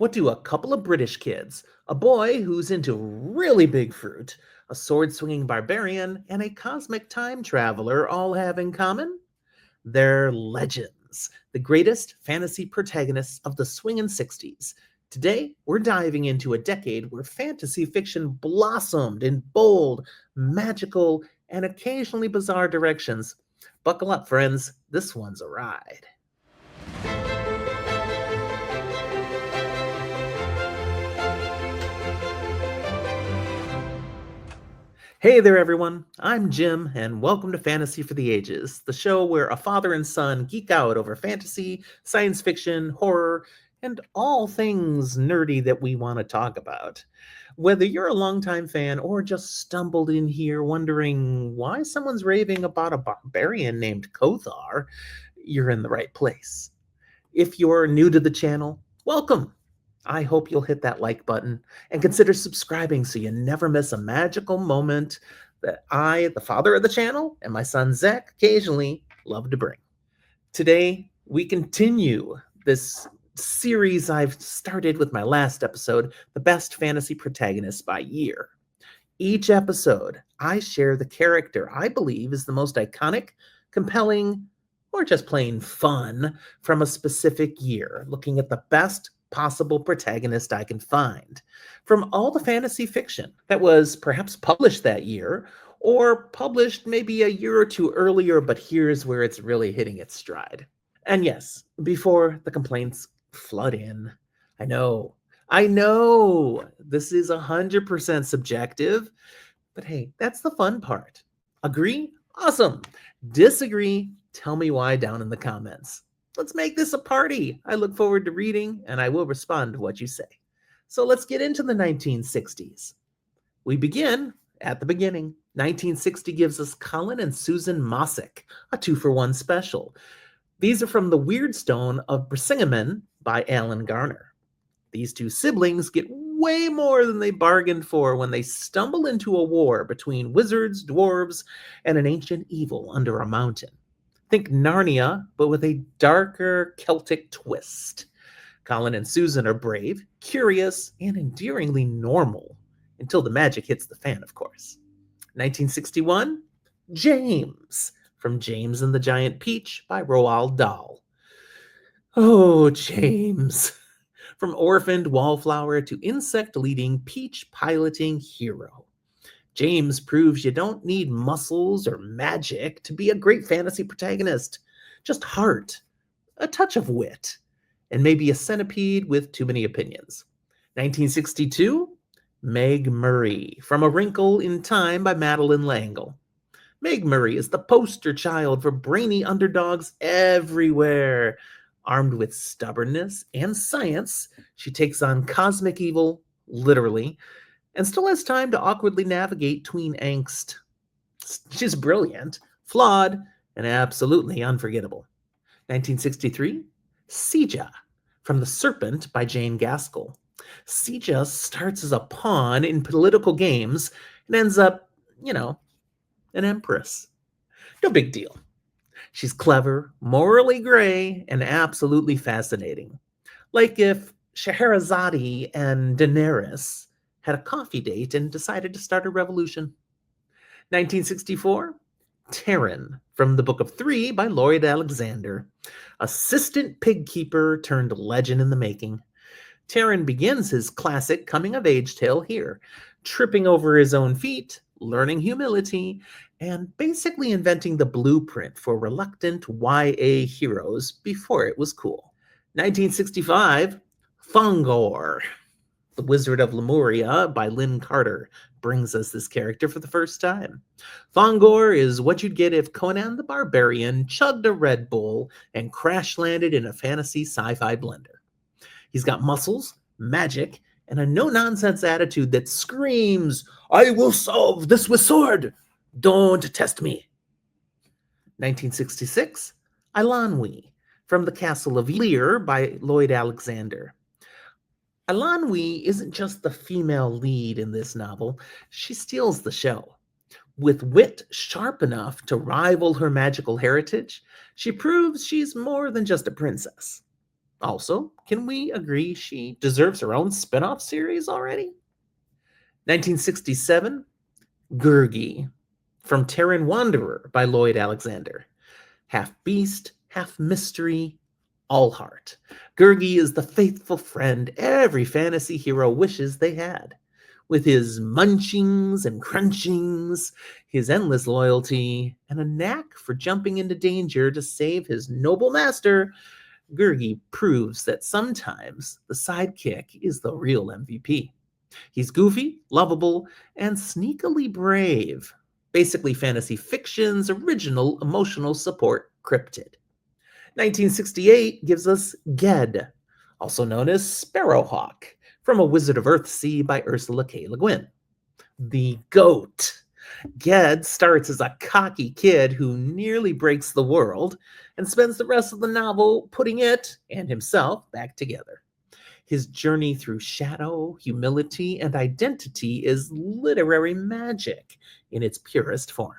What do a couple of British kids, a boy who's into really big fruit, a sword swinging barbarian, and a cosmic time traveler all have in common? They're legends, the greatest fantasy protagonists of the swingin' 60s. Today, we're diving into a decade where fantasy fiction blossomed in bold, magical, and occasionally bizarre directions. Buckle up, friends. This one's a ride. Hey there, everyone. I'm Jim, and welcome to Fantasy for the Ages, the show where a father and son geek out over fantasy, science fiction, horror, and all things nerdy that we want to talk about. Whether you're a longtime fan or just stumbled in here wondering why someone's raving about a barbarian named Kothar, you're in the right place. If you're new to the channel, welcome. I hope you'll hit that like button and consider subscribing so you never miss a magical moment that I, the father of the channel, and my son Zach occasionally love to bring. Today, we continue this series I've started with my last episode, The Best Fantasy Protagonists by Year. Each episode, I share the character I believe is the most iconic, compelling, or just plain fun from a specific year, looking at the best possible protagonist I can find from all the fantasy fiction that was perhaps published that year or published maybe a year or two earlier, but here's where it's really hitting its stride. And yes, before the complaints flood in, I know, this is 100% subjective, but hey, that's the fun part. Agree? Awesome. Disagree? Tell me why down in the comments. Let's make this a party. I look forward to reading, and I will respond to what you say. So let's get into the 1960s. We begin at the beginning. 1960 gives us Colin and Susan Mossick, a 2-for-1 special. These are from The Weird Stone of Brisingamen by Alan Garner. These two siblings get way more than they bargained for when they stumble into a war between wizards, dwarves, and an ancient evil under a mountain. Think Narnia, but with a darker Celtic twist. Colin and Susan are brave, curious, and endearingly normal, until the magic hits the fan, of course. 1961, James, from James and the Giant Peach by Roald Dahl. Oh, James. From orphaned wallflower to insect-leading, peach-piloting hero. James proves you don't need muscles or magic to be a great fantasy protagonist. Just heart, a touch of wit, and maybe a centipede with too many opinions. 1962, Meg Murray, from A Wrinkle in Time by Madeleine L'Engle. Meg Murray is the poster child for brainy underdogs everywhere. Armed with stubbornness and science, she takes on cosmic evil, literally, and still has time to awkwardly navigate tween angst. She's brilliant, flawed, and absolutely unforgettable. 1963, Sija, from The Serpent by Jane Gaskell. Sija starts as a pawn in political games and ends up, an empress. No big deal. She's clever, morally gray, and absolutely fascinating. Like if Scheherazade and Daenerys had a coffee date and decided to start a revolution. 1964, Terran, from the Book of Three by Lloyd Alexander. Assistant pig keeper turned legend in the making. Terran begins his classic coming-of-age tale here, tripping over his own feet, learning humility, and basically inventing the blueprint for reluctant YA heroes before it was cool. 1965, Thongor, The Wizard of Lemuria by Lynn Carter, brings us this character for the first time. Thongor is what you'd get if Conan the Barbarian chugged a Red Bull and crash-landed in a fantasy sci-fi blender. He's got muscles, magic, and a no-nonsense attitude that screams, "I will solve this with sword! Don't test me!" 1966, Eilonwy, from The Castle of Lear by Lloyd Alexander. Eilonwy isn't just the female lead in this novel, she steals the show. With wit sharp enough to rival her magical heritage, she proves she's more than just a princess. Also, can we agree she deserves her own spin off series already? 1967, Gurgi, from Terran Wanderer by Lloyd Alexander. Half beast, half mystery, all heart. Gurgi is the faithful friend every fantasy hero wishes they had. With his munchings and crunchings, his endless loyalty, and a knack for jumping into danger to save his noble master, Gurgi proves that sometimes the sidekick is the real MVP. He's goofy, lovable, and sneakily brave. Basically, fantasy fiction's original emotional support cryptid. 1968 gives us Ged, also known as Sparrowhawk, from A Wizard of Earthsea by Ursula K. Le Guin. The GOAT. Ged starts as a cocky kid who nearly breaks the world and spends the rest of the novel putting it and himself back together. His journey through shadow, humility, and identity is literary magic in its purest form.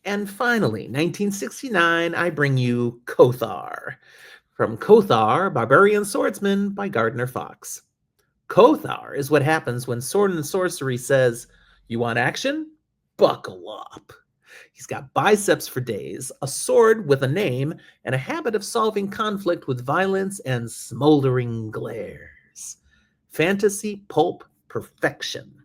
And finally, 1969, I bring you Kothar. From Kothar, Barbarian Swordsman by Gardner Fox. Kothar is what happens when Sword and Sorcery says, "You want action? Buckle up." He's got biceps for days, a sword with a name, and a habit of solving conflict with violence and smoldering glares. Fantasy pulp perfection.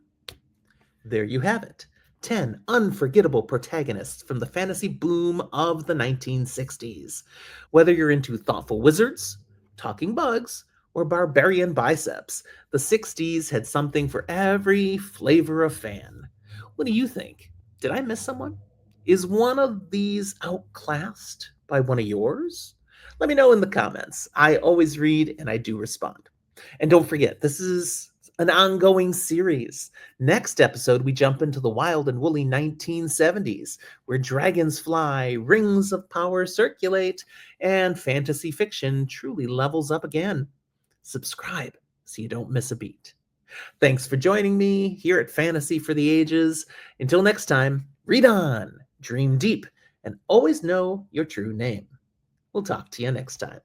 There you have it. 10 unforgettable protagonists from the fantasy boom of the 1960s. Whether you're into thoughtful wizards, talking bugs, or barbarian biceps, the 60s had something for every flavor of fan. What do you think? Did I miss someone? Is one of these outclassed by one of yours? Let me know in the comments. I always read and I do respond. And don't forget, this is an ongoing series. Next episode, we jump into the wild and woolly 1970s, where dragons fly, rings of power circulate, and fantasy fiction truly levels up again. Subscribe so you don't miss a beat. Thanks for joining me here at Fantasy for the Ages. Until next time, read on, dream deep, and always know your true name. We'll talk to you next time.